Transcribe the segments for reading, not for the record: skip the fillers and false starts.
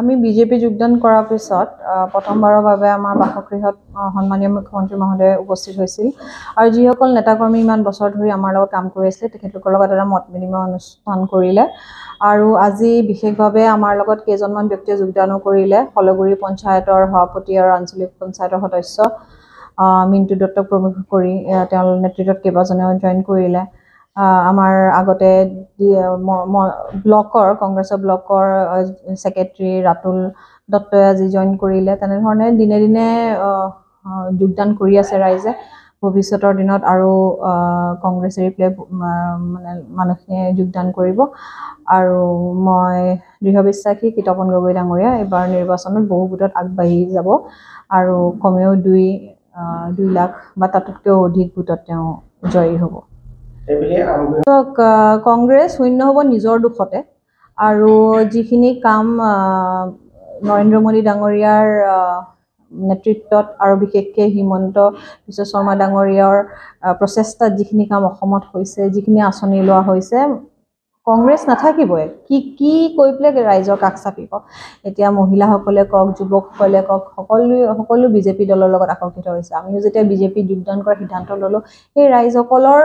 আমি বিজেপি যোগদান কৰাৰ পিছত প্ৰথমবাৰৰ বাবে আমাৰ বাসগৃহত সন্মানীয় মুখ্যমন্ত্ৰী মহোদয় উপস্থিত হৈছিল আৰু যিসকল নেতাকৰ্মী ইমান বছৰ ধৰি আমাৰ লগত কাম কৰি আছিল তেখেতলোকৰ লগত এটা মত বিনিময় অনুষ্ঠান কৰিলে আৰু আজি বিশেষভাৱে আমাৰ লগত কেইজনমান ব্যক্তিয়ে যোগদানো কৰিলে হলগুৰি পঞ্চায়তৰ সভাপতি আৰু আঞ্চলিক পঞ্চায়তৰ সদস্য মিণ্টু দত্তক প্ৰমুখ কৰি তেওঁৰ নেতৃত্বত কেইবাজনেও জইন কৰিলে আমাৰ আগতে ব্লকৰ কংগ্ৰেছৰ ব্লকৰ সেক্ৰেটাৰী ৰাতুল দত্তই আজি জইন কৰিলে তেনেধৰণে দিনে দিনে যোগদান কৰি আছে ৰাইজে ভৱিষ্যতৰ দিনত আৰু কংগ্ৰেছ এৰি মানে মানুহখিনিয়ে যোগদান কৰিব আৰু মই দৃঢ় বিশ্বাসী তপন গগৈ ডাঙৰীয়া এবাৰ নিৰ্বাচনত বহু ভোটত আগবাঢ়ি যাব আৰু কমেও 2 লাখ বা তাতকৈও অধিক ভোটত তেওঁ জয়ী হ'ব কংগ্ৰেছ শূন্য হ'ব নিজৰ দুখতে আৰু যিখিনি কাম নৰেন্দ্ৰ মোদী ডাঙৰীয়াৰ নেতৃত্বত আৰু বিশেষকৈ হিমন্ত বিশ্ব শৰ্মা ডাঙৰীয়াৰ প্ৰচেষ্টাত যিখিনি কাম অসমত হৈছে যিখিনি আঁচনি লোৱা হৈছে কংগ্ৰেছ নাথাকিবই কি কৈ পেলাই ৰাইজৰ কাষ চাপিব এতিয়া মহিলাসকলে কওক যুৱকসকলে কওক সকলো বিজেপি দলৰ লগত আকৰ্ষিত হৈছে আমিও যেতিয়া বিজেপি যোগদান কৰাৰ সিদ্ধান্ত ল'লোঁ সেই ৰাইজসকলৰ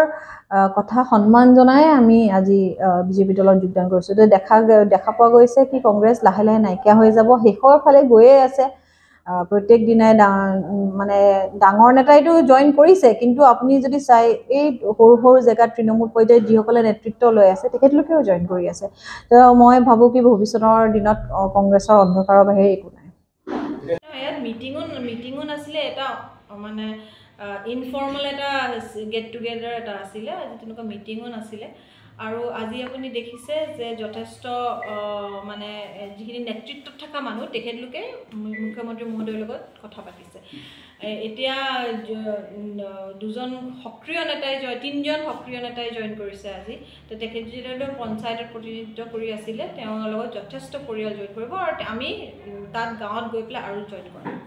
কথা সন্মান জনাই আমি আজি বিজেপি দলত যোগদান কৰিছোঁ তো দেখা পোৱা গৈছে কি কংগ্ৰেছ লাহে লাহে নাইকিয়া হৈ যাব শেষৰ ফালে গৈয়ে আছে প্ৰত্যেক দিনাই মানে ডাঙৰ নেতাইতো জইন কৰিছে কিন্তু আপুনি যদি চাই এই সৰু সৰু জেগাত তৃণমূল পৰ্যায়ত যিসকলে নেতৃত্ব লৈ আছে তেখেতলোকেও জইন কৰি আছে তো মই ভাবোঁ কি ভৱিষ্যতৰ দিনত কংগ্ৰেছৰ অন্ধকাৰৰ বাহিৰে একো নাই ইয়াত মিটিঙো নাছিলে এটা মানে ইনফৰ্মেল এটা গেট টুগেডাৰ এটা আছিলে আজি তেনেকুৱা মিটিঙো নাছিলে আৰু আজি আপুনি দেখিছে যে যথেষ্ট মানে যিখিনি নেতৃত্বত থকা মানুহ তেখেতলোকে মুখ্যমন্ত্ৰী মহোদয়ৰ লগত কথা পাতিছে এতিয়া তিনজন সক্ৰিয় নেতাই জইন কৰিছে আজি তো তেখেত যিহেতু পঞ্চায়তত প্ৰতিনিধিত্ব কৰি আছিলে তেওঁৰ লগত যথেষ্ট পৰিয়াল জইন কৰিব আৰু আমি তাত গাঁৱত গৈ পেলাই আৰু জইন কৰিম